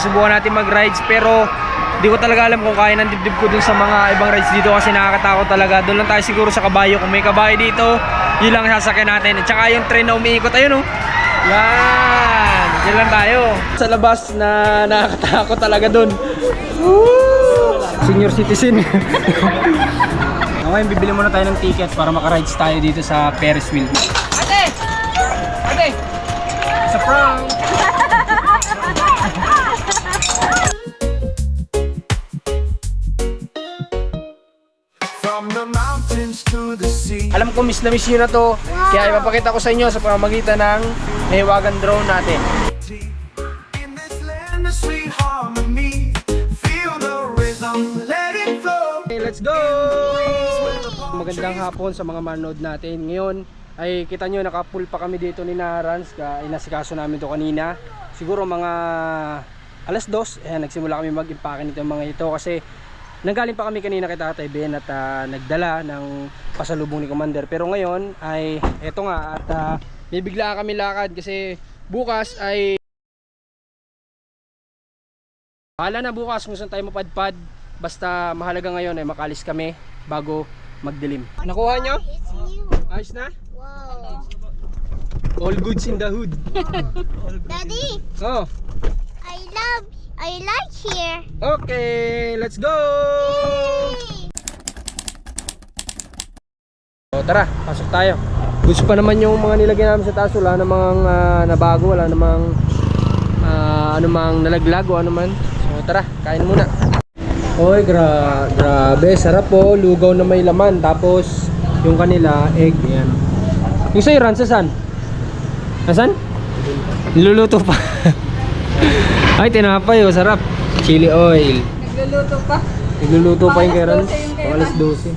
susubukan natin mag-rides, pero di ko talaga alam kung kaya ng dibdib ko dun sa mga ibang rides dito kasi nakakatakot talaga. Doon lang tayo siguro sa kabayo. Kung may kabayo dito, yun lang sasakyan natin. At saka yung train na umiikot, ayun oh. Yan, dyan lang tayo. Sa labas na nakakatakot talaga dun. Woo! Senior citizen. Okay, bibili muna tayo ng ticket para maka-rides tayo dito sa Ferris wheel. Ate! Ate! Sa prank! Alam ko miss na miss nyo na to, kaya ipapakita ko sa inyo sa pamamagitan ng nahiwagan drone natin. Okay, let's go! Magandang hapon sa mga manood natin. Ngayon ay kita nyo naka-full pa kami dito ni Narans, inasikaso namin to kanina. Siguro mga alas 2, nagsimula kami mag-impake nito mga ito kasi nanggaling pa kami kanina kay Tatay Ben at nagdala ng pasalubong ni Commander. Pero ngayon ay eto nga at may bigla kami lakad kasi bukas ay bahala na bukas kung saan tayo mapadpad. Basta mahalaga ngayon ay makalis kami bago magdilim. Nakuha nyo? Ayos na? Wow. All goods in the hood. Daddy, Oh. I like here. Okay, let's go! So, tara, pasok tayo. Gusto pa naman yung mga nilagay namin sa taas. Wala namang nabago, wala namang anumang nalaglag o anuman. So tara, kain muna. Oy, grabe, sarap po. Lugaw na may laman. Tapos yung kanila, egg. Yan. Yung sa'yo, Ran, saan? Nasaan? Niluluto pa. Ay, tinapay, oh, sarap. Chili oil. Nagluluto pa. Nagluluto pa yung kay Ran. Alas 12.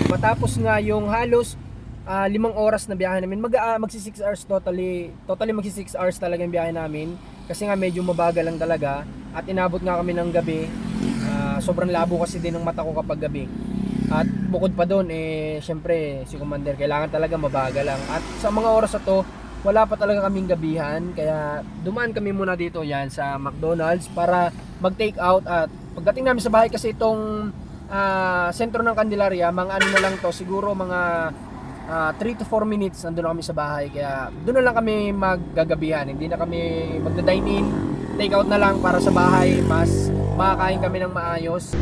Matapos nga yung halos 5 oras na biyahe namin, magsi 6 hours totally magsi 6 hours talaga yung biyahe namin kasi nga medyo mabagal lang talaga at inabot nga kami ng gabi. Sobrang labo kasi din ng mata ko kapag gabi. At bukod pa doon syempre si Commander kailangan talaga mabagal lang. At sa mga oras na to, wala pa talaga kaming gabihan kaya dumaan kami muna dito yan sa McDonald's para mag-take out. At pagdating namin sa bahay kasi itong sentro ng Candelaria, mga ano na lang to, siguro mga 3 to 4 minutes nandun na kami sa bahay. Kaya doon na lang kami maggagabihan. Hindi na kami magda-dine in, take out na lang para sa bahay. Mas makakain kami ng maayos.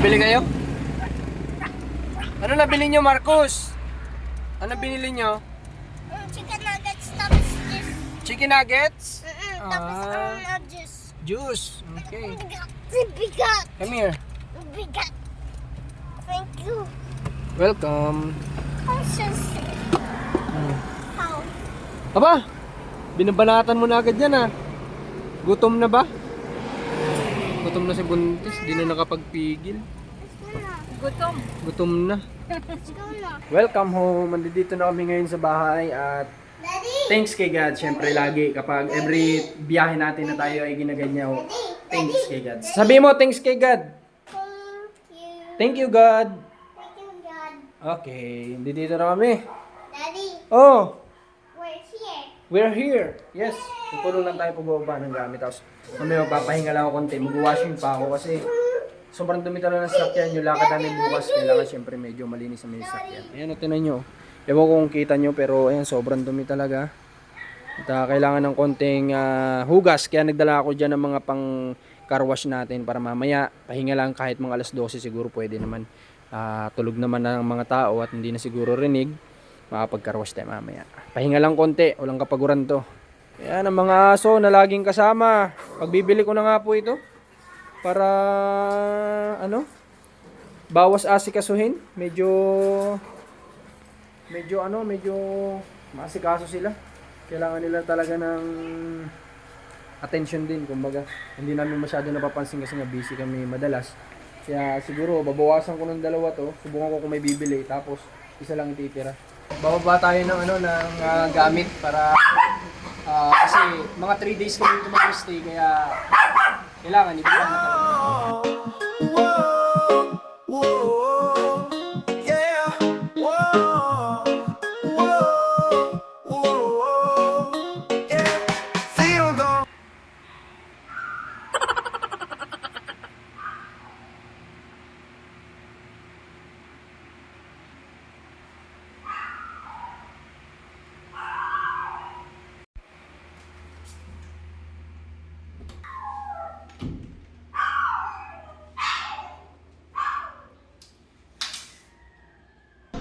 Bili kayo? Ano nabili nyo, Marcos? Ano binili nyo? Chicken nuggets tapos juice. Chicken nuggets? Tapos juice. Juice. Okay. Bigat. Come here. Bigat. Thank you. Welcome. How so sick? How? Aba, binabanatan mo na agad yan ah. Gutom na ba? Gutom na si Buntis, di na nakapagpigil. Gutom na. Welcome home. Andito na kami ngayon sa bahay at thanks kay God. Syempre lagi kapag every biyahe natin na tayo ay ginaganyaw. Thanks kay God. Sabi mo thanks kay God. Thank Thank you you. God. Thank you, God. Okay, dito na kami. Daddy, Oh, we're here. we're here. Yes. Tutulong lang tayo pagbaba ng gamit. Tapos mamaya magpapahinga lang ako konti. Mag-washing pa ako kasi sobrang dumi talaga ng sakyan. Yung lakad namin bukas, kailangan syempre medyo malinis ang sakyan. Ayan o, tinan nyo. Ewan ko kung kita nyo, pero ayan, sobrang dumi talaga. At kailangan ng konting hugas. Kaya nagdala ako dyan ng mga pang car wash natin para mamaya pahinga lang kahit mga alas 12 siguro pwede naman. Tulog naman ng mga tao at hindi na siguro rinig. Makapag-car wash tayo mamaya. Pahinga lang konti, walang kapaguran to. Ayan ang mga aso na laging kasama. Pagbibili ko na nga po ito. Para bawas asikasuhin. Medyo maasikaso sila. Kailangan nila talaga ng attention din, kumbaga. Hindi namin masyado napapansin kasi nga busy kami madalas. Kaya siguro babawasan ko ng 2 to. Subukan ko kung may bibili tapos isa lang ititira. Bababa tayo ng gamit para kasi mga 3 days kami dito mag-stay kaya Kailangan ito na talaga.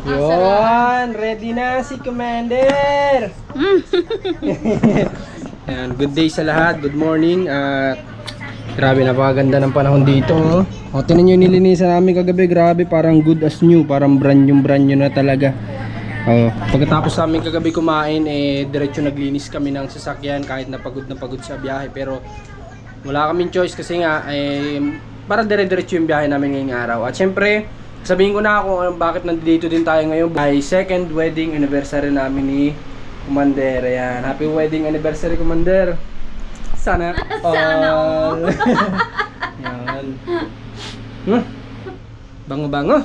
Yun, ready na si Commander. Ayan, good day sa lahat, good morning. At grabe, napakaganda ng panahon dito. O, tinan nyo nilinisan namin kagabi, grabe, parang good as new, parang brand new na talaga. Pagkatapos namin kagabi kumain, diretso naglinis kami ng sasakyan kahit na pagod sa biyahe. Pero wala kaming choice kasi nga, para dire-diretso yung biyahe namin ngayong araw. At syempre, sabihin ko na kung bakit nandito din tayo ngayon. Ay second wedding anniversary namin ni Commander. Ayan, happy wedding anniversary, Commander. Sana all. Yan. Bango-bango.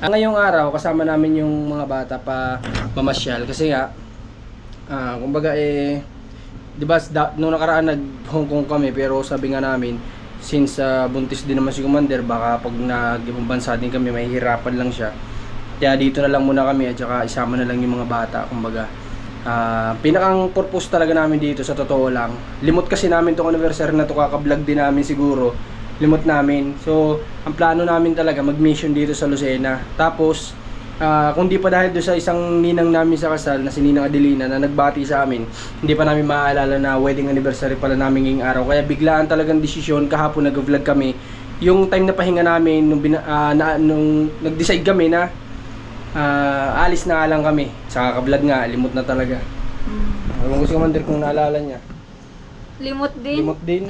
Ngayong araw kasama namin yung mga bata pa mamasyal kasi nga kumbaga di ba nung nakaraan nag Hong Kong kami, pero sabi nga namin since buntis din naman si Commander, baka pag nag-ibang bansa din kami mahihirapan lang siya. Kaya dito na lang muna kami at saka isama na lang yung mga bata. Kumbaga pinakang purpose talaga namin dito sa totoo lang, limot kasi namin tong anniversary na to, kaka-vlog din namin siguro, limot namin. So ang plano namin talaga mag-mission dito sa Lucena. Tapos kung di pa dahil doon sa isang ninang namin sa kasal na si Ninang Adelina na nagbati sa amin, hindi pa namin maaalala na wedding anniversary pala namin ngayong araw. Kaya biglaan talagang desisyon, kahapon nag-vlog kami. Yung time na pahinga namin nung nag-decide kami na alis na lang kami. Saka ka-vlog nga, limot na talaga. Alam ko si Commander kung naalala niya. Limot din. Limot din.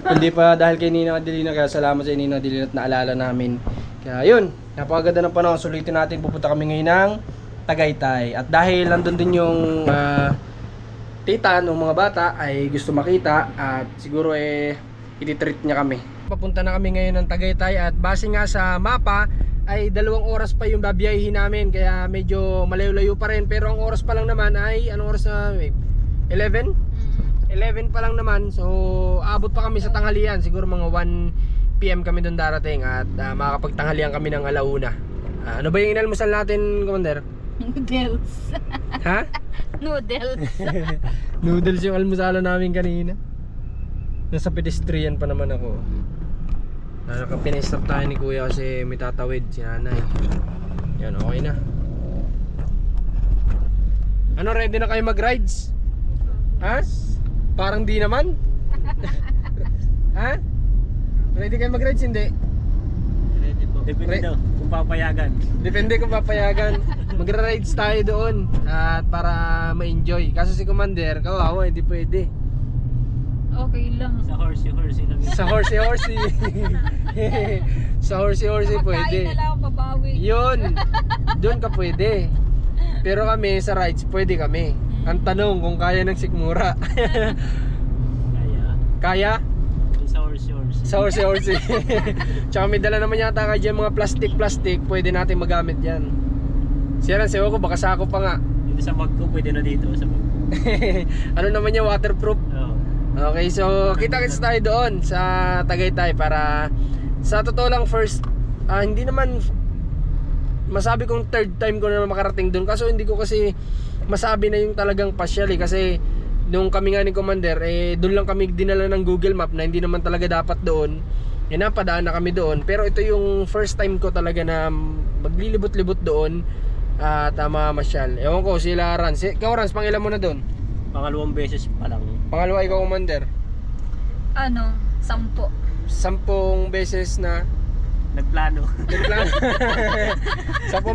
Hindi pa dahil kay Ninang Adelina, kaya salamat sa Ninang Adelina at naalala namin. Kaya yun, napakaganda ng panahon. Sulitin natin, pupunta kami ngayon ng Tagaytay. At dahil nandun din yung tita ng mga bata ay gusto makita, at siguro ititreat niya kami. Papunta na kami ngayon ng Tagaytay at base nga sa mapa ay 2 oras pa yung babiyahin namin. Kaya medyo malayo-layo pa rin. Pero ang oras pa lang naman ay, anong oras na? 11? 11 pa lang naman. So abot pa kami sa tanghalian. Siguro mga 1 PM kami doon darating at makakapagtanghalian kami ng alauna. Ano ba yung inalmusal natin, Commander? Noodles. Ha? Noodles. Noodles yung almusalan namin kanina. Nasa pedestrian pa naman ako. Pinestop tayo ni Kuya kasi may tatawid si nanay. Yan, okay na. Ano, ready na kayo mag-rides? Ha? Parang di naman. Ha? Ready kayo mag-rides, hindi? Ready po. Depende daw kung papayagan. Depende kung papayagan. Magra-rides tayo doon at para ma-enjoy. Kaso si Commander, kawawa, hindi pwede. Okay lang. Sa horsey lang. Sa horsey. Sa horsey pwede. Pagkain na lang babawi. Yun. Doon ka pwede. Pero kami sa rides pwede kami. Ang tanong kung kaya ng sikmura. Kaya? Sa horsey. Tsaka may dala naman yata kayo dyan mga plastic. Pwede natin magamit yan. Siya sewa ko, baka sako pa nga. Dito sa bag ko, pwede na dito sa bag ko. Ano naman yan, waterproof. Oo. Okay, so kita-kits tayo doon sa Tagaytay para sa totoo lang first, hindi naman masabi kong third time ko na makarating doon. Kaso hindi ko kasi masabi na yung talagang pasyal kasi nung kami nga ni Commander, doon lang kami dinala ng Google Map na hindi naman talaga dapat doon. Napadaan na kami doon. Pero ito yung first time ko talaga na maglilibot-libot doon at mamasyal. Ewan ko, sila Rans. Ikaw Rans, pangilan mo na doon? Pangalawang beses pa lang. Pangalawa, ikaw Commander? 10. 10 beses na Nagplano. 10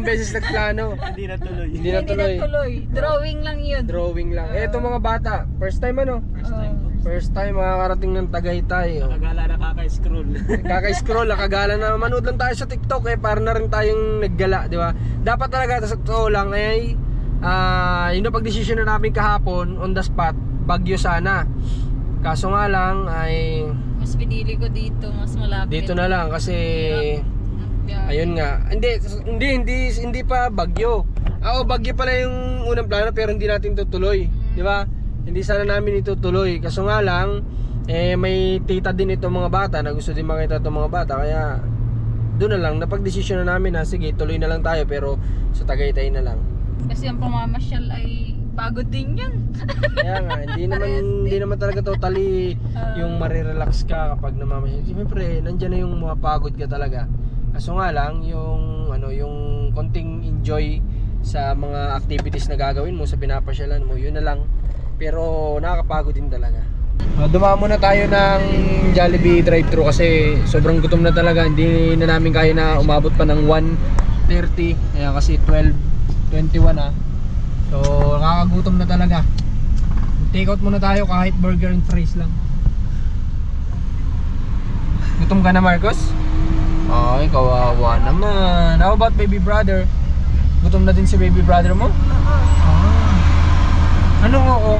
beses nagplano. Hindi natuloy. Hindi natuloy. Drawing lang yun. Drawing lang. Eto mga bata, first time ano? First time po. First time makakarating ng Tagaytay. Nakagala na kaka-scroll. Kaka-scroll, nakagala na. Manood lang tayo sa TikTok para na rin tayong naggala, di ba? Dapat talaga sa totoo lang yung napag-desisyon na namin kahapon on the spot, Baguio sana. Kaso nga lang ay Mas pinili ko dito, mas malapit. dito na lang kasi Yeah. ayun nga. Hindi pa bagyo. Bagyo pala yung unang plano pero hindi natin tutuloy, di ba? Hindi sana namin itutuloy. Kaso nga lang may tita din itong mga bata na gusto din makita itong mga bata kaya doon na lang napagdesisyon na namin na sige, tuloy na lang tayo pero sa Tagaytay na lang. Kasi ang pamamasyal ay pagod din yun. Kaya nga, hindi naman talaga totally yung marirelax ka kapag namamasyal. Siyempre, nandiyan na yung mapagod ka talaga. Kaso nga lang, yung konting enjoy sa mga activities na gagawin mo sa pinapasyalan mo, yun na lang. Pero nakakapagod din talaga. Dumaan muna tayo ng Jollibee drive-thru kasi sobrang gutom na talaga. Hindi na namin kaya na umabot pa ng 1:30. Kaya kasi 12:21 na. So nakakagutom na talaga. Take out muna tayo kahit burger and fries lang. Gutom ka na, Marcos? Ay, kawawa naman. How about baby brother? Gutom na din si baby brother mo? Anong oo?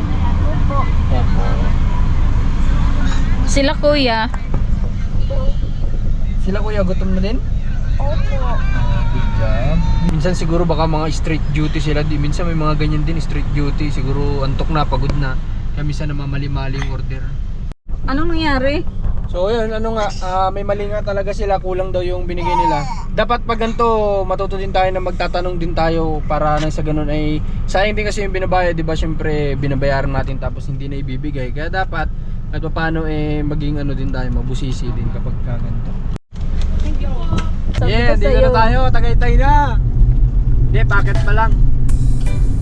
Opo. Sila kuya. Sila kuya, gutom na din? Opo. Good job. Minsan siguro baka mga street duty sila. Minsan may mga ganyan din, street duty. Siguro antok na, pagod na. Kaya minsan namamali-mali yung order. Anong nangyari? So yun, may mali nga talaga sila. Kulang daw yung binigay nila. Dapat pag ganito, matuto din tayo na magtatanong din tayo para nang sa ganun ay sayang din kasi yung binabayad, di ba? Syempre binabayaran natin tapos hindi na ibibigay. Kaya dapat at paano maging din tayo, mabusisi din kapag ganito. Sabi Yeah, ko dito sa'yo. na tayo, Tagaytay na. Hindi, packet pa lang.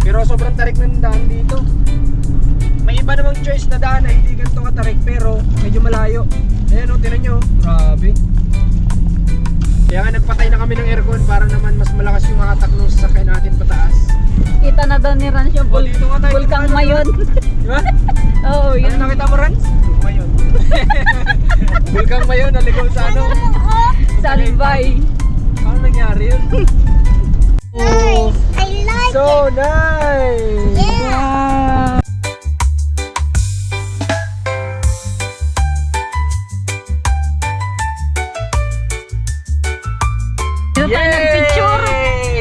Pero sobrang tarik ng daan dito. May iba namang choice na daan na hindi ganito katarik pero medyo malayo. Ayan o, tinan nyo. Grabe. Kaya nga nagpatay na kami ng aircon para naman mas malakas yung hatak ng sasakyan natin pataas. Kita na daw ni Rans yung Dito nga tayo. Bulkang Mayon. Di ba? Oo, Ano yun. nakita mo, Rans? Mayon. Bulkang Mayon, naligaw sa Salbay. Paano nangyari yun? Oh, I like so nice! Wow. Dito tayo nagpicture.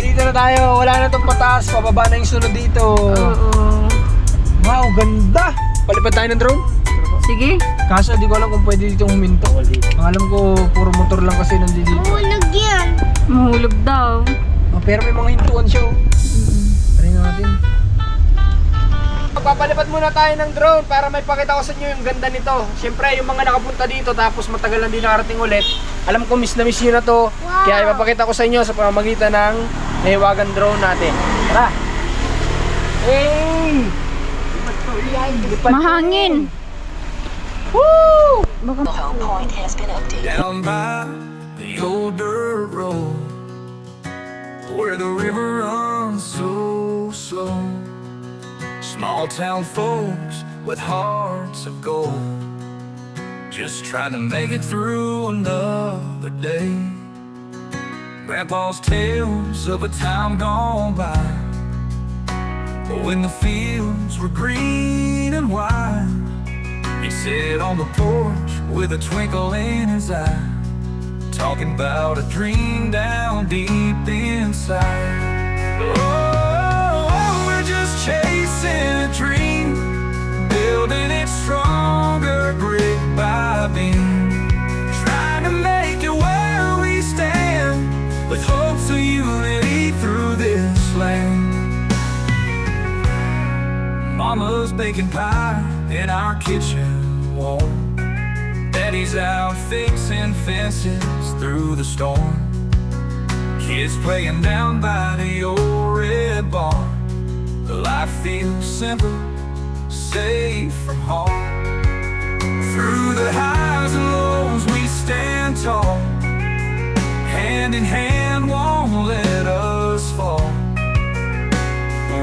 Dito na tayo, wala na itong pataas, pababa na yung sunod dito. Oo. Wow, ganda! Palipad tayo ng drone? Sige. Kaso di ko alam kung pwede dito huminto. Ang alam ko, puro motor lang kasi nandito. Hulog yan. Mahulog daw. Pero may mga hintuan siya. Try natin. Magpapalipad muna tayo ng drone para may pakita ko sa inyo yung ganda nito. Siyempre, yung mga nakapunta dito tapos matagal lang din nakarating ulit. Alam ko miss na miss nyo na to. Wow. Kaya ipapakita ko sa inyo sa pamamagitan ng nahiwagan drone natin. Tara! Hey! Mahangin. Woo! Down by the old dirt road where the river runs so slow. Small town folks with hearts of gold, just trying to make it through another day. Grandpa's tales of a time gone by, when the fields were green and wide. He sat on the porch with a twinkle in his eye, talking about a dream down deep inside. Oh, we're just chasing a dream, building it stronger brick by beam, trying to make it where we stand, with hopes of unity through this land. Mama's baking pie in our kitchen wall, Daddy's out fixing fences through the storm, kids playing down by the old red barn. The life feels simple, safe from harm. Through the highs and lows we stand tall, hand in hand won't let us fall.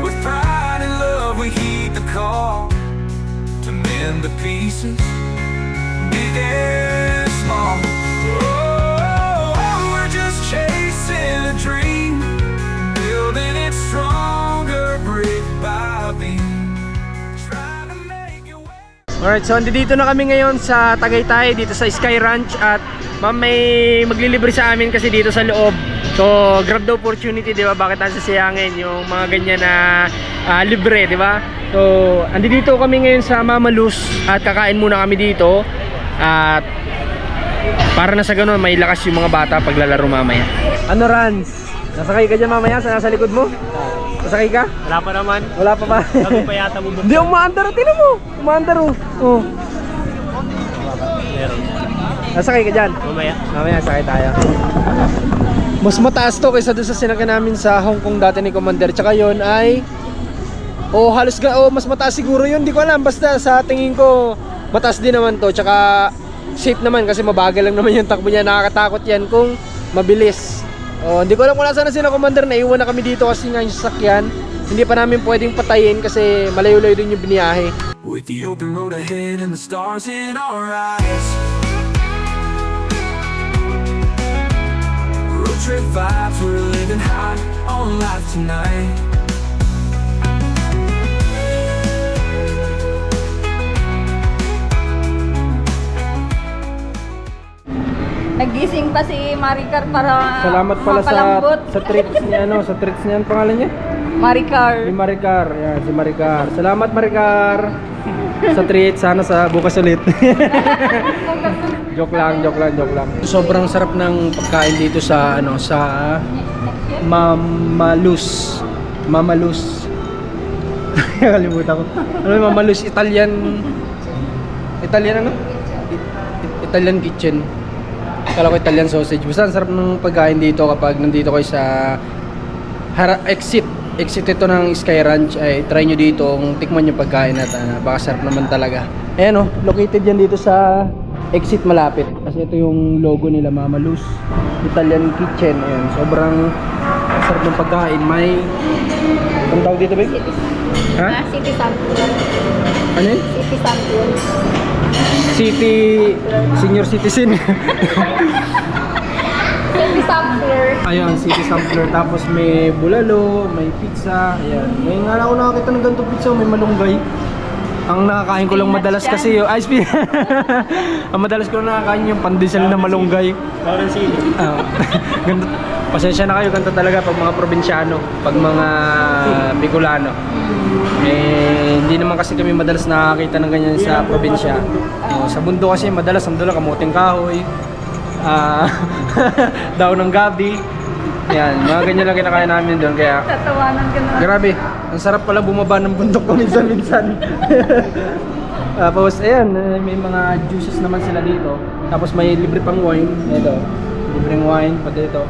With pride and love we heed the call to mend the pieces, big and small. Oh, we're just chasing a dream, building it stronger brick by beam, trying to make it work. Alright, so andito na kami ngayon sa Tagaytay, dito sa Sky Ranch. At ma'am, may maglilibre sa amin kasi dito sa loob. So, grab the opportunity, di ba? Bakit natin sasayangin yung mga ganyan na libre, di ba? So, andito kami ngayon sa Mama Luz at kakain muna kami dito. At para na sa ganun, may lakas yung mga bata paglalaro mamaya. Ano, Rans? Nasakay ka dyan mamaya sa nasa likod mo? Nasakay ka? Wala pa naman. Wala pa ba? Sabi pa yata mo. Hindi, umaandar. Tinan mo. Umaandar, oh. Oh. Meron. Nasakay ka dyan? Mamaya. Mamaya, sakay tayo. Mas mataas to kaysa doon sa sinakyan namin sa Hong Kong dati ni Commander. Tsaka yun ay... mas mataas siguro yun. Hindi ko alam. Basta sa tingin ko, mataas din naman to. Tsaka safe naman kasi mabagal lang naman yung takbo niya. Nakakatakot yan kung mabilis. Hindi ko alam kung nasaan na sila, Commander. Naiwan na kami dito kasi nga yung sasakyan. Hindi pa namin pwedeng patayin kasi malayo-layo din yung biniyahe. With the open road ahead and the stars in our eyes. Road trip vibes, we're living high on life tonight. Nagising pa si Maricar para Salamat pala mapalambot. sa treats niya, sa treats niya, ang pangalan niya? Maricar. Si Maricar, yan, si Maricar. Salamat, Maricar. Sa treat, sana sa bukas ulit. Joke lang. Sobrang sarap ng pagkain dito sa Mama Luz. Kalimutan ko. Ano yung Mama Luz? Italian kitchen. Kala ko Italian sausage. Basta ang sarap ng pagkain dito kapag nandito kayo sa exit ito ng Sky Ranch. Ay try nyo dito kung tikman yung pagkain at baka sarap naman talaga. Ayan, located yan dito sa exit malapit. Kasi ito yung logo nila, Mama Luz Italian Kitchen. Ayan, sobrang sarap ng pagkain. May anong tawag dito, ba? Ha? City Sampler. Ano yun? City Sampler. Senior citizen. City Sampler. Ayan, city sampler. Tapos may bulalo, may pizza. Ayan. May nga ako nakakita ng ganito pizza, may malunggay. Ang nakakain ko lang madalas kasi yung ice cream. Ang madalas ko lang nakakain yung pandesal na malunggay. Parang sili. Ganito. Pasensya na kayo, ganito talaga pag mga probinsyano, pag mga Bicolano. Hindi naman kasi kami madalas nakakita ng ganyan sa probinsya. Sa bundok kasi madalas ang dala kamuting kahoy, daon ng gabi. Yan, mga ganyan lang kinakain namin doon. Kaya Tatawanan ka na. grabe, ang sarap pala bumaba ng bundok paminsan-minsan. Tapos ayan, may mga juices naman sila dito. Tapos may libre pang wine. Ito, libreng wine pa dito.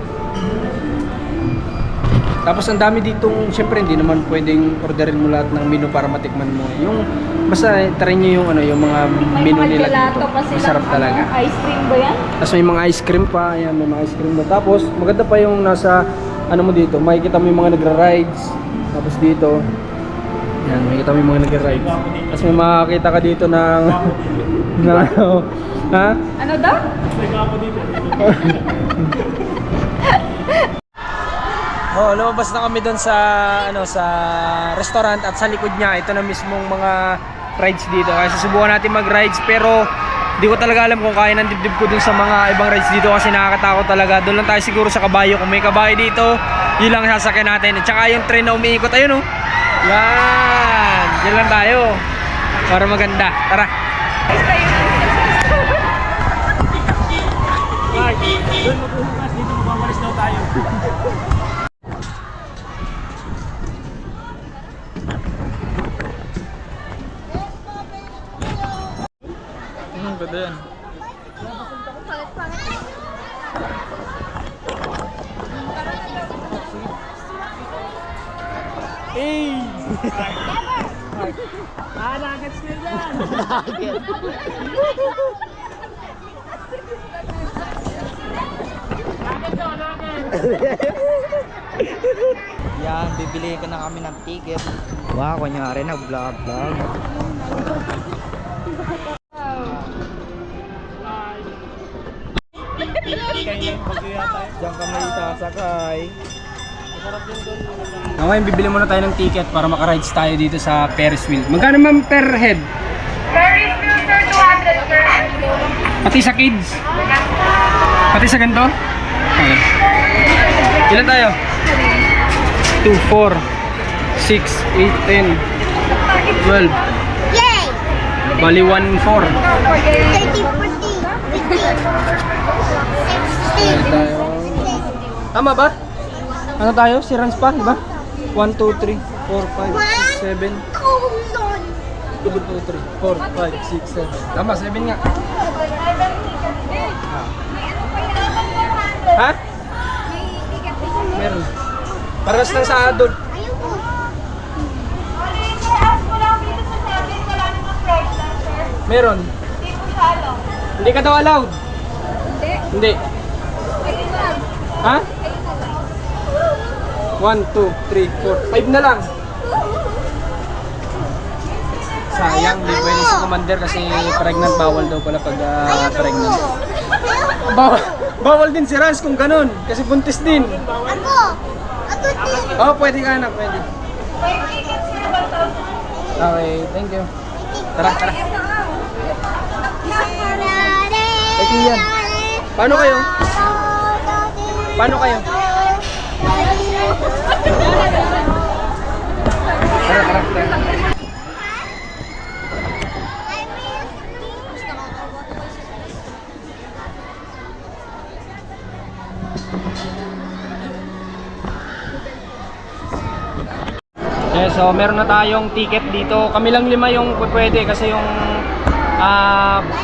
Tapos ang dami ditong, syempre hindi naman pwedeng orderin mo lahat ng menu para matikman mo. Yung basta try niyo yung mga May menu mga nila gelato dito. pa silang Masarap talaga. ice cream ba yan? Tapos may mga ice cream pa, ayan, may mga ice cream na. Tapos maganda pa yung nasa mo dito, makikita mo yung mga nagra-rides. Tapos dito, ayan, makikita mo yung mga nagra-rides. Tapos may makakita ka dito ng ha? Ano daw? Lumabas na kami doon sa sa restaurant at sa likod niya ito na mismong mga rides dito. Kaya susubukan natin mag-rides pero di ko talaga alam kung kaya ng dibdib ko dun sa mga ibang rides dito kasi nakakatakot talaga. Doon lang tayo siguro sa kabayo. Kung may kabayo dito, yun lang sasakyan natin. At saka yung train na umiikot, ayun oh. Yan! Diyan lang tayo. Para maganda. Tara! Doon maghuhugas, dito magwawalis daw tayo. Ganda yan. Hey! Nuggets na yan! Yan, bibili ka na kami ng ticket. Wow, kunyari nag-vlog-vlog. Diyan kami sasakay. Ngayon bibili muna tayo ng ticket para maka-rides tayo dito sa Ferris wheel. Magkano ma'am per head? Ferris wheel Pati sa kids? Pati sa ganito? Okay. Ilan tayo? 2, 4, 6, 8, 10, 12. Yay! Bali 1, 4. 30, 40, 50, 60. Tama ba? Ano tayo? Si Rans pa, di ba? 1, 2, 3, 4, 5, 6, 7. 1, 2, 3, 4, 5, 6, 7. Tama, 7 nga. Ha? Meron. Paras lang sa adult. Meron. Hindi ka daw allowed. Hindi. Ha? 1, 2, 3, 4, 5 na lang. Sayang, di pwede si Commander kasi pregnant. Bawal daw pala pag pregnant. Bawal din si Rans kung ganun. Kasi buntis din. Ako din. Oh, pwede ka anak, pwede. Okay, thank you. Tara, tara. Ito yan. Paano kayo? Paano kayo? Tara, tara, tara. Okay, so meron na tayong ticket dito. Kami lang 5 yung pwede kasi yung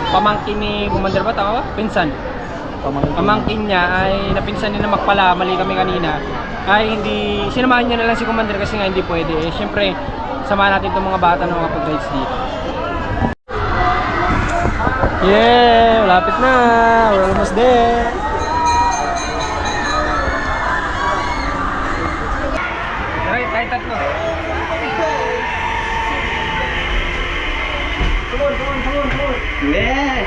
pamangkin ni Commander ba? Tama ba? Pinsan. Pamangkin niya ay napinsan niya na magpala. Mali kami kanina. Ay hindi, sinamahan niya na lang si Commander kasi nga hindi pwede. Eh, syempre, samahan natin itong mga bata na mga pag-rides dito. Yeah! Malapit na! We're almost there! Alright, tayo tatlo. Come on. Yeah!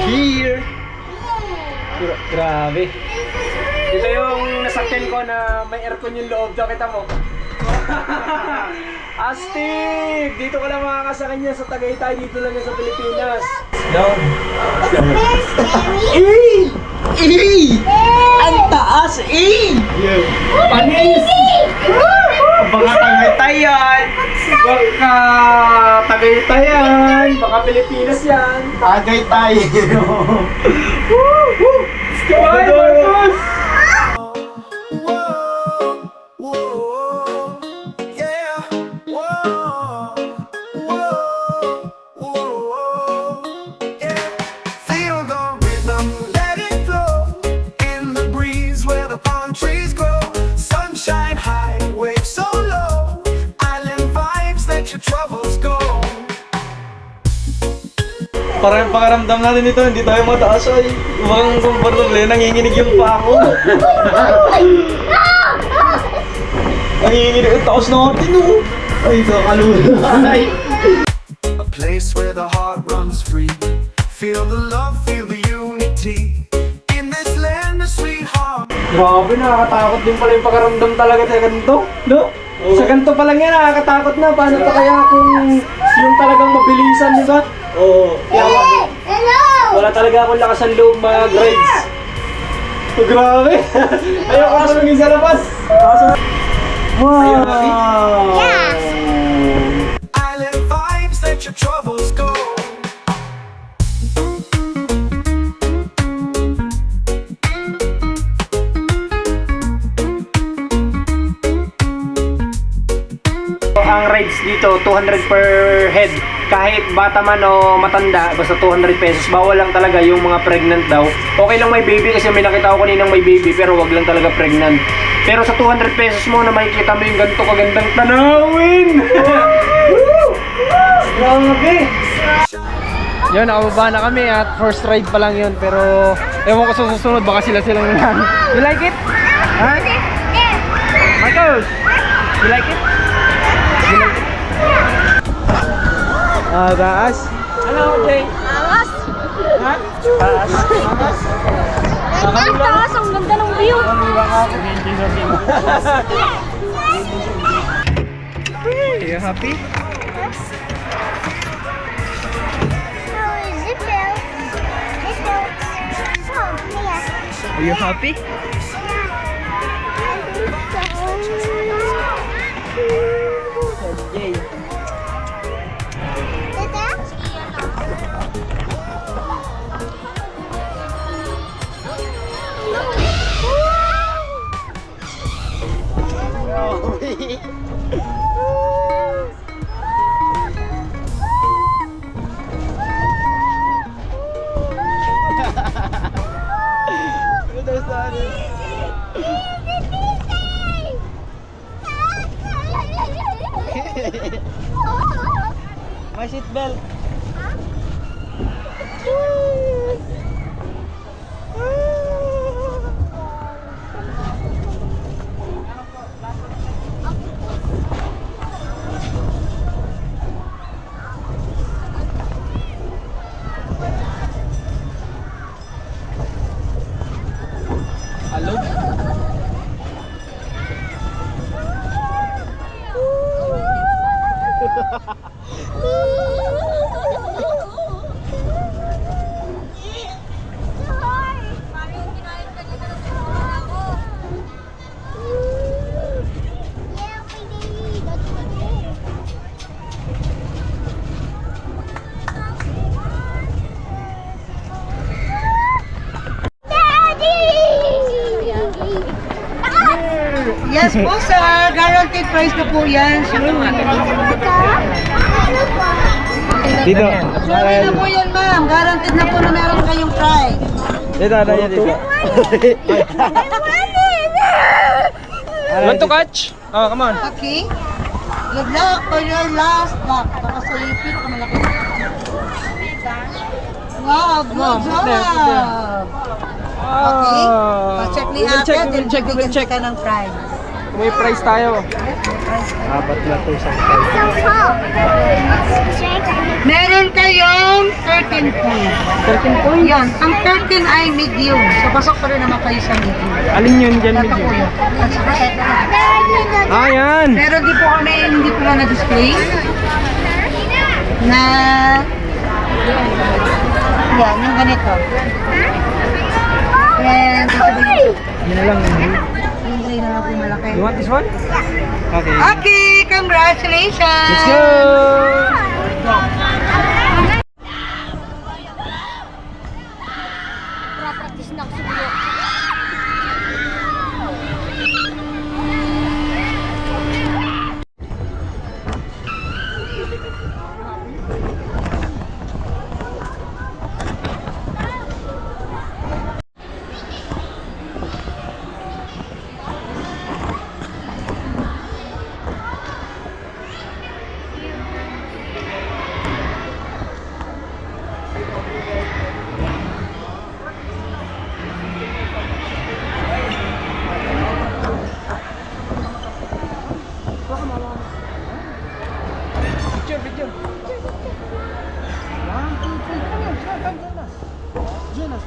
Here! Grabe. Ito yung nasakyan ko na may aircon yung loob. Kita mo. Astig! Dito ka lang makakasakyan niya sa Tagaytay. Dito lang yan sa Pilipinas. Down. Ang taas Panis! Baka Tagaytay yan! Baka Tagaytay yan! Baka Pilipinas yan! Tagaytay. Bye, Marcos! Feel the rhythm, let it flow in the breeze where the palm trees grow. Sunshine high, waves so low. Island vibes, let your troubles go. Parang pakaramdam natin ito, hindi tayo mataas ay. Huwag komportable, nanginginig yung paa ko. Nanginginig yung taos natin, oh. Ay, nakalula. A place where the heart runs free. Feel the love, feel the unity. In this land of sweetheart. Grabe, nakakatakot din pala yung pakaramdam talaga sa ganito. No? Sa ganito pa lang yan, nakakatakot na. Paano pa kaya kung yung talagang mabilisan, di ba? Oo. Hello! Wala talaga akong lakas ng loob mag-rides. Oh, grabe! Ayoko na sumingin sa labas. Wow! Yeah! Island vibes, let your troubles go. Ang rides dito, 200 per head. Kahit bata man o matanda, basta 200 pesos. Bawal lang talaga yung mga pregnant daw. Okay lang may baby kasi may nakita ko kaninang may baby, pero wag lang talaga pregnant. Pero sa 200 pesos mo na makikita mo yung ganito kagandang tanawin. Grabe! Yun, nakababa na kami at first ride pa lang yun. Pero ewan ko sa susunod, baka sila-silang nalang. You like it? Ha? Michael! You like it? Taas. Hello, Jay. Taas! Ha? Taas. Ang taas! Ang ganda ng view! Are you happy? Are you happy? Yay. My seat belt. Hello? Yes po sir, guaranteed price na po yan. Dito. Sorry na po yan ma'am, guaranteed na po na meron kayong price. Dito, dito. Want to catch? Oh, come on. Okay? Good luck for your last lap. Baka sa ipin ka malaki. Wow, good job! Okay? Pa-check ni ate, then bigyan ka ng price. May price tayo. Apat na to isang price. Meron kayong 13 points. 13 points? Yan, ang 13 ay medium. So, pasok pa rin naman kayo sa medium. Alin yun dyan Ito medyo? po yun. At saka ito. Ah, yan! Pero di po kami, hindi po na-display. Na... Yan, yung ganito. And, Yun na lang. yung gray na lang po malaki. You want this one? Okay. Okay, congratulations! Let's go! Practice na ako sa buhok. Picture, picture. 1, 2, 3. Come on, join us. Join us.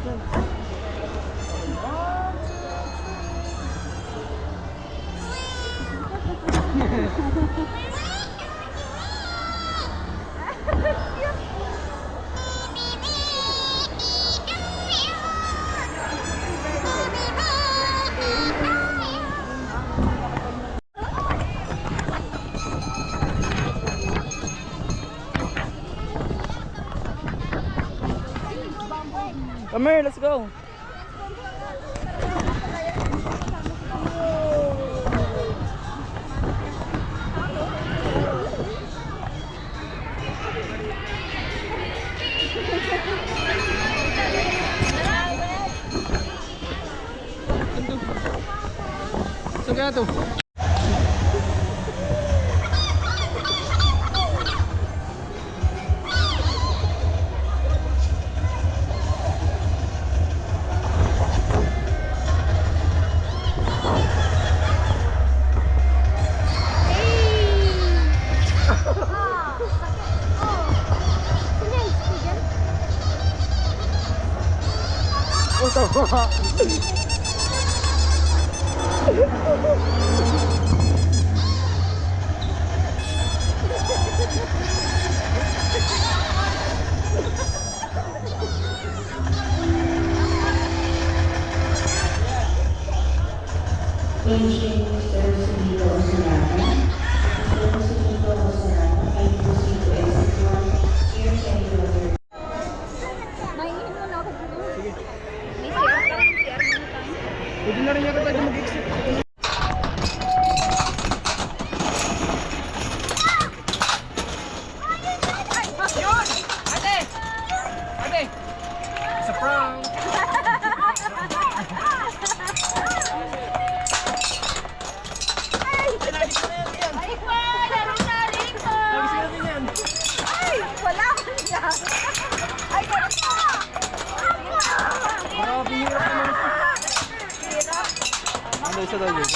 Come here, let's go. So kaya to. Maingin mo na ako. Sige. Pwede na rin yata tayo mag-exit. It's a prank! Wala ko niya. Ay, Grabe, hirap naman ito. Ano isa daw yun?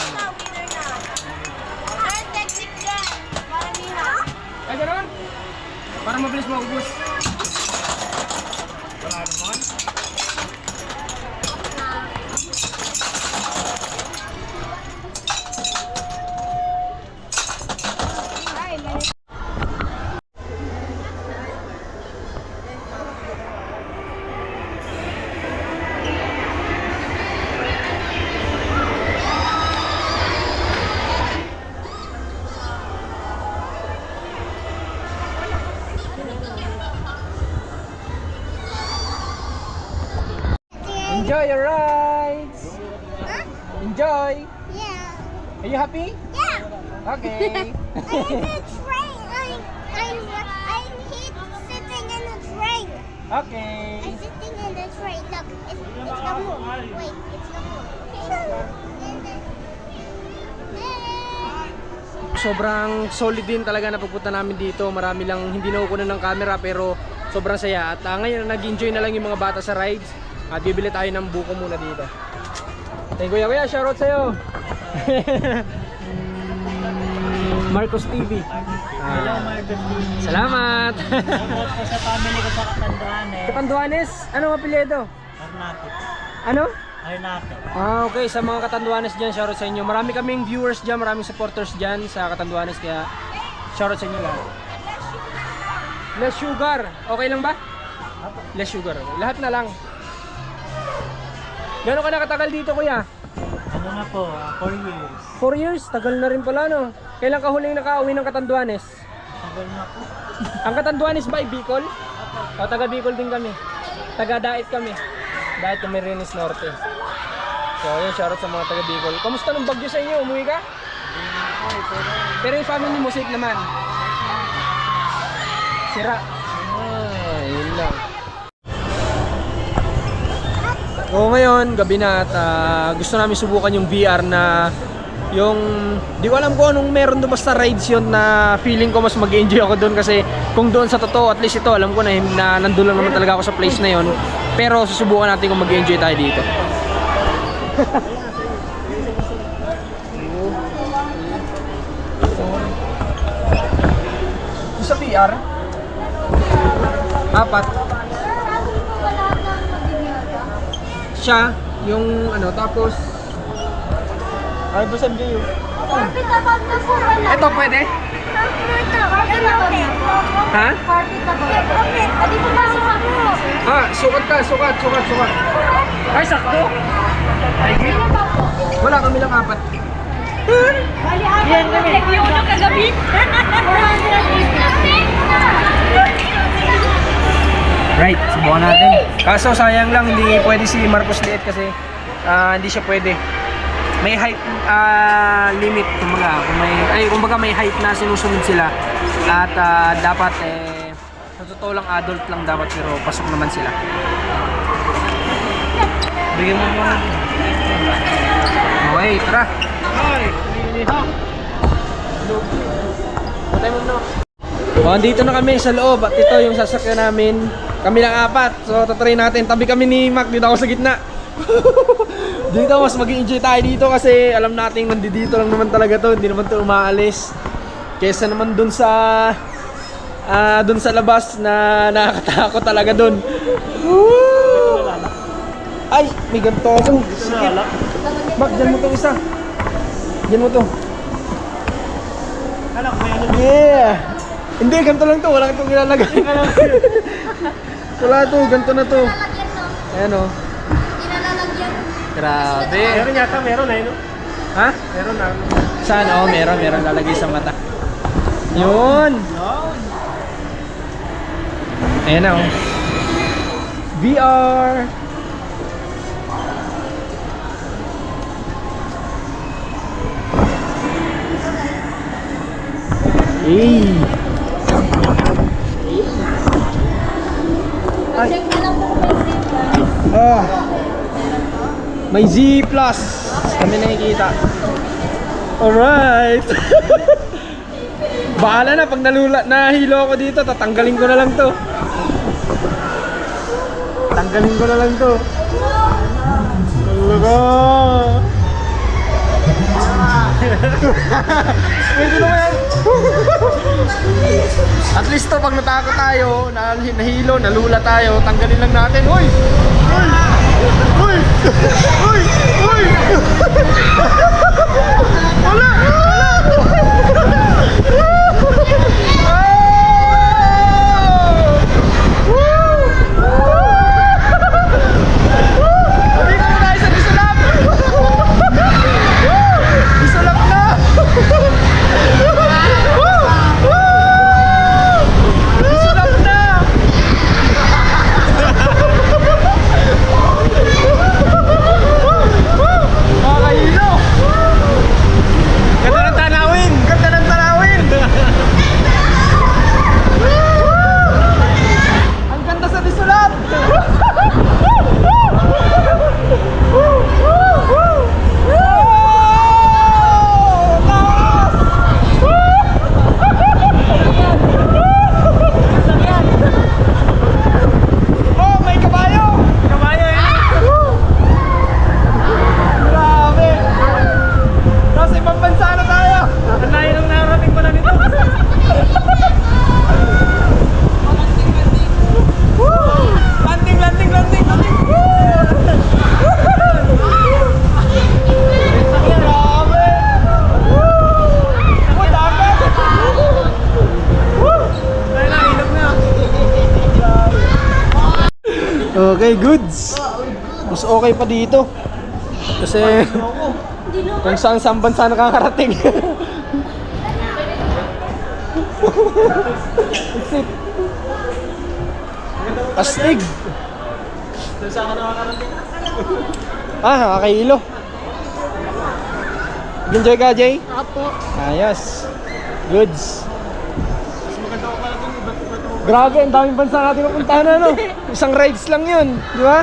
Ay, gano'n? Para mabilis maubos. Wala naman. Enjoy your rides! Enjoy! Yeah. Are you happy? Yeah. Okay. I'm in a train. I'm sitting in a train. Okay. I'm sitting in the train. Look, it's the moon. Wait, it's the moon. Sobrang solid din talaga na pagpunta namin dito. Marami lang hindi nakukunan ng camera pero sobrang saya. At ngayon nag-enjoy na lang yung mga bata sa rides. At bibili tayo ng buko muna dito. Thank you, kuya. Shoutout sa'yo. Marcos TV. Hello, Marcos. Salamat. Shoutout ko sa family ko sa Katanduanes. Katanduanes, anong apelyido? Arnate. Ano? Arnate. Okay, sa mga Katanduanes dyan, shoutout sa inyo. Marami kaming viewers dyan, maraming supporters dyan sa Katanduanes, kaya shoutout sa inyo lahat. Less sugar, okay lang ba? Less sugar, lahat na lang. Gano'n ka nakatagal dito, kuya? Ano na po, 4 years. 4 years, tagal na rin pala, no? Kailan ka huling nakauwi ng Katanduanes? Tagal na po. Ang Katanduanes ba ay Bicol? O, taga Bicol din kami. Taga Dait kami. Dait kami Rinis Norte. So, yun, shoutout sa mga taga Bicol. Kamusta nung bagyo sa inyo? Umuwi ka? Pero yung family mo safe naman? Sira? Yun lang. So ngayon, gabi na at gusto namin subukan yung VR na yung di ko alam kung anong meron doon, basta rides yun na feeling ko mas mag-enjoy ako doon kasi kung doon sa totoo, at least ito alam ko na nandun lang naman talaga ako sa place na yun, pero susubukan natin kung mag-enjoy tayo dito. Sa VR 4 siya, yung ano, tapos ay busam dyan yun. Ito pwede? Ha? Sukat ka, sukat. Ay, sakto? Wala kami lang 4. Yan kami. Yung kagabi. Right, subukan natin. Kaso sayang lang hindi pwede si Marcos Liit kasi hindi siya pwede. May height limit kumbaga may height na sinusunod sila. At dapat sa totoo lang adult lang dapat pero pasok naman sila. Bigyan mo muna. Okay, tara. Patay mo na. Andito na kami sa loob at ito yung sasakyan namin. Kami lang 4. So tatry natin. Tabi kami ni Mac, dito ako sa gitna. Dito mas mag-enjoy tayo dito kasi alam natin nandito lang naman talaga to. Hindi naman to umaalis. Kesa naman dun sa labas na nakakatakot talaga dun. Woo! Ay, may ganito ako. Mac, dyan mo to isa. Dyan mo to. Yeah! Hindi, ganito lang to. Wala itong ilalagay. Wala to, ganito na to. Ayan o. Grabe. Meron yata, meron eh, no? Ha? Meron na. Saan? Oh, meron lalagay sa mata. Yun. Ayan na oh. VR. Hey. Check na lang po kung may zip. Ah. May Z plus. Kami nakikita. Alright. Bahala na pag nahilo ako dito, tatanggalin ko na lang to. Tanggalin ko na lang to. Talaga. Pwede naman yan. At least to, pag natakot tayo, nahilo, nalula tayo, tanggalin lang natin. Uy! Uy! Uy! Uy! Uy! Wala! Wala! Hindi kami tayo sa disulap! Disulap na! Disulap na! Makakahilo! Ganda ng tanawin! Ganda ng tanawin! Ang ganda sa disulap! Oh, may kabayo! Kabayo yan! Grabe! Nasa ibang bansa na tayo! Ang layo nang narating pala nito! Landing! Landing! Landing! Landing! Grabe! Oh, dagat! Dahil nahilap na! Okay, goods! Mas okay pa dito. Kasi kung saan bansa nakakarating. Exit. Astig. Saan ka nakakarating? Nakakahilo. Enjoy ka, Jay? Apo. Ayos. Goods. Grabe, ang daming bansa natin napuntahan na, no? Isang rides lang yun, di ba?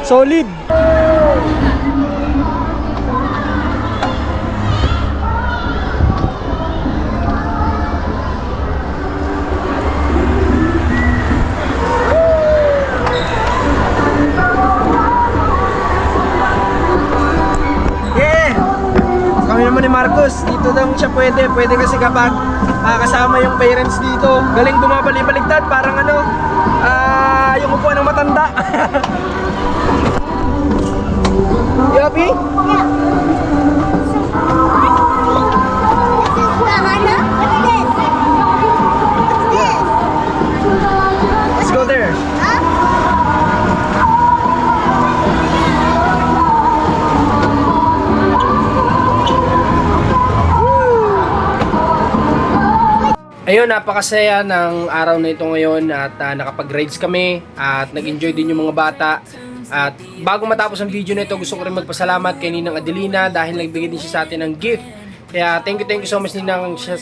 Solid. Yeah! Kami naman ni Marcos, dito lang siya pwede kasi kapag kasama yung parents dito, galing bumabalik-baligtad, parang yung upuan ng matanda. You happy? Yeah. This is Lahana. What's this? What's this? Let's go there. Huh? Ayun, napakasaya ng araw na ito ngayon at nakapag-rides kami at nag-enjoy din yung mga bata. At bago matapos ang video na ito, gusto ko rin magpasalamat kay Ninang Adelina dahil nagbigay din siya sa atin ng gift. Kaya thank you so much Ninang. Sa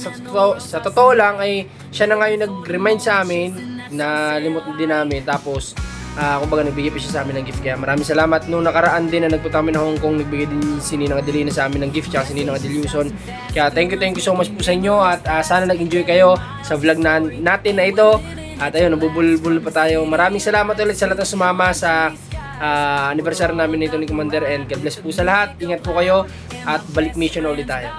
totoo lang ay siya na ngayon nag-remind sa amin na limot din namin. Tapos kumbaga nagbigay pa siya sa amin ng gift. Kaya maraming salamat. Nung nakaraan din na nagpunta kami ng Hong Kong, nagbigay din si Ninang Adelina sa amin ng gift, tsaka si Ninang Adeluson. Kaya thank you so much po sa inyo at sana nag-enjoy kayo sa vlog natin na ito. At ayun, nabubulbul pa tayo. Maraming salamat ulit sa lahat ng sumama sa anniversary namin nito ni Commander, and God bless po sa lahat. Ingat po kayo at balik mission ulit tayo.